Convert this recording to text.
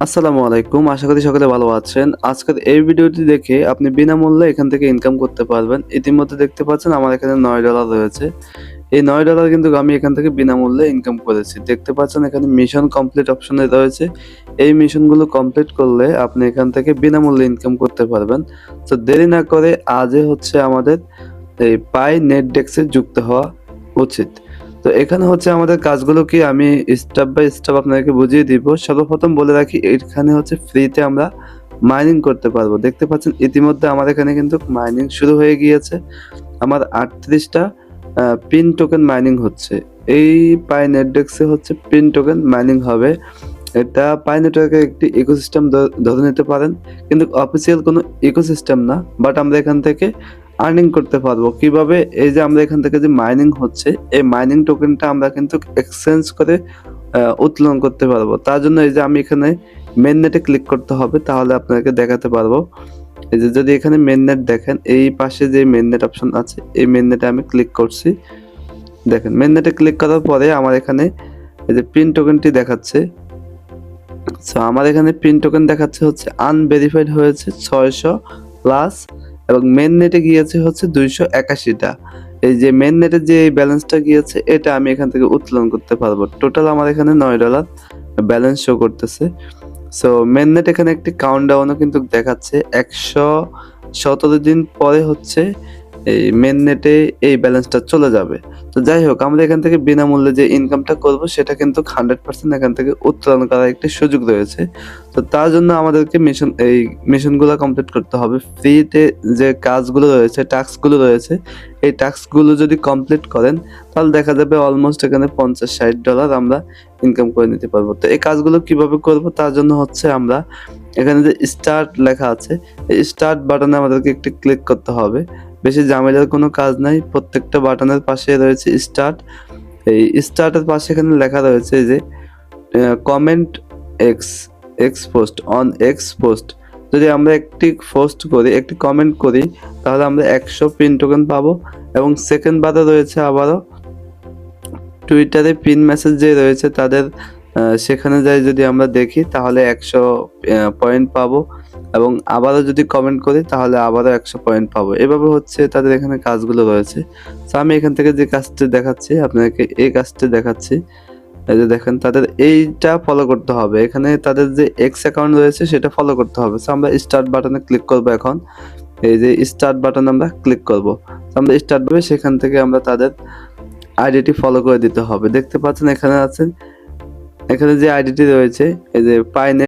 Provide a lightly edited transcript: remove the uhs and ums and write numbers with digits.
আসসালামু আলাইকুম। আশা করি সকলে ভালো আছেন। আজকের এই ভিডিওটি দেখে আপনি বিনামূল্যে এখান থেকে ইনকাম করতে পারবেন। ইতিমধ্যে দেখতে পাচ্ছেন আমার এখানে $9 রয়েছে। এই $9 কিন্তু আমি এখান থেকে বিনামূল্যে ইনকাম করেছি। দেখতে পাচ্ছেন এখানে মিশন কমপ্লিট অপশনে রয়েছে। এই মিশনগুলো কমপ্লিট করলে আপনি এখান থেকে বিনামূল্যে ইনকাম করতে পারবেন। তো দেরি না করে আজই হচ্ছে আমাদের এই পাই নেটডেস্কে যুক্ত হওয়া উচিত। তো এখানে হচ্ছে আমাদের কাজগুলো কি আমি স্টেপ বাই স্টেপ আপনাদেরকে বুঝিয়ে দিব। সর্বপ্রথম বলে রাখি এখানে হচ্ছে ফ্রিতে আমরা মাইনিং করতে পারবো। দেখতে পাচ্ছেন ইতিমধ্যে আমার এখানে কিন্তু মাইনিং শুরু হয়ে গিয়েছে। আমার ৩৮ টা পিন টোকেন মাইনিং হচ্ছে। এই পাই নেটডেস্কে হচ্ছে পিন টোকেন মাইনিং হবে। এটা পাই নেটওয়ার্কের একটি ইকোসিস্টেম ধরে নিতে পারেন। কিন্তু অফিসিয়াল কোনো ইকোসিস্টেম না। বাট আমরা এখান থেকে আর্নিং করতে পারবো। কিভাবে? এই যে আমরা এখান থেকে যে মাইনিং হচ্ছে, এই মাইনিং টোকেনটা আমরা কিন্তু এক্সচেঞ্জ করে উত্তোলন করতে পারবো। তার জন্য এই যে আমি এখানে মেইন নেটে ক্লিক করতে হবে, তাহলে আপনাদেরকে দেখাতে পারবো। এই যে যদি এখানে মেইন নেট দেখেন, এই পাশে যে মেইন নেট অপশন আছে, এই মেইন নেটে আমি ক্লিক করছি। দেখেন মেইন নেটে ক্লিক করার পরে আমার এখানে এই যে পিন টোকেনটি দেখাচ্ছে। সো আমার এখানে পিন টোকেন দেখাচ্ছে হচ্ছে আনভেরিফাইড হয়েছে 600 প্লাস এবং মেইন নেটে গিয়েছে হচ্ছে 281 টা। এই যে মেইন নেটে যে ব্যালেন্সটা গিয়েছে এটা আমি এখান থেকে উত্তোলন করতে পারবো। টোটাল আমার এখানে $9 ব্যালেন্স শো করতেছে। সো মেইন নেট এখানে একটি কাউন্টডাউনও কিন্তু দেখাচ্ছে 117 দিন পরে হচ্ছে এই মেইন নেটে এই ব্যালেন্সটা চলে যাবে। তো যাই হোক আমরা এখান থেকে বিনামূল্যে যে ইনকামটা করব সেটা কিন্তু 100% এখান থেকে উত্তোলন করার একটি সুযোগ রয়েছে। তো তার জন্য আমাদেরকে মিশনগুলো কমপ্লিট করতে হবে। ফ্রিতে যে কাজগুলো রয়েছে, টাস্কগুলো রয়েছে, এই টাস্কগুলো যদি কমপ্লিট করেন তাহলে দেখা যাবে অলমোস্ট এখানে $50-60 আমরা ইনকাম করে নিতে পারবো। তো এই কাজগুলো কিভাবে করব? তার জন্য হচ্ছে আমরা এখানে যে স্টার্ট লেখা আছে, এই স্টার্ট বাটনে আমাদেরকে একটু ক্লিক করতে হবে। বেশি ঝামেলার কোনো কাজ নাই। প্রত্যেকটা বাটনের পাশে রয়েছে স্টার্ট। এই স্টার্টের পাশে এখানে লেখা রয়েছে যে comment x x post on x post. যদি আমরা একটি পোস্ট করি, একটি কমেন্ট করি, তাহলে আমরা 100 পিন টোকেন পাবো এবং সেকেন্ড বারে রয়েছে আবারও টুইটারে পিন মেসেজ যে রয়েছে তাদের সেখানে যাই যদি আমরা দেখি তাহলে 100 পয়েন্ট পাবো এবং আবারও যদি কমেন্ট করি তাহলে আবারও 100 পয়েন্ট পাবো। এভাবে হচ্ছে তাদের এখানে কাজগুলো রয়েছে। তো আমি এখান থেকে যে কাজটি দেখাচ্ছি আপনাদেরকে এই কাজটি দেখাচ্ছি। এই যে দেখেন তাদের এইটা ফলো করতে হবে। এখানে তাদের যে এক্স অ্যাকাউন্ট রয়েছে সেটা ফলো করতে হবে। সো আমরা স্টার্ট বাটনে ক্লিক করব এখন। এই যে স্টার্ট বাটনে আমরা ক্লিক করব। আমরা স্টার্ট ভাবে সেখান থেকে আমরা তাদের আইডিটি ফলো করে দিতে হবে। দেখতে পাচ্ছেন এখানে আছে, এখানে যে আইডিটি রয়েছে এই যে পাইনে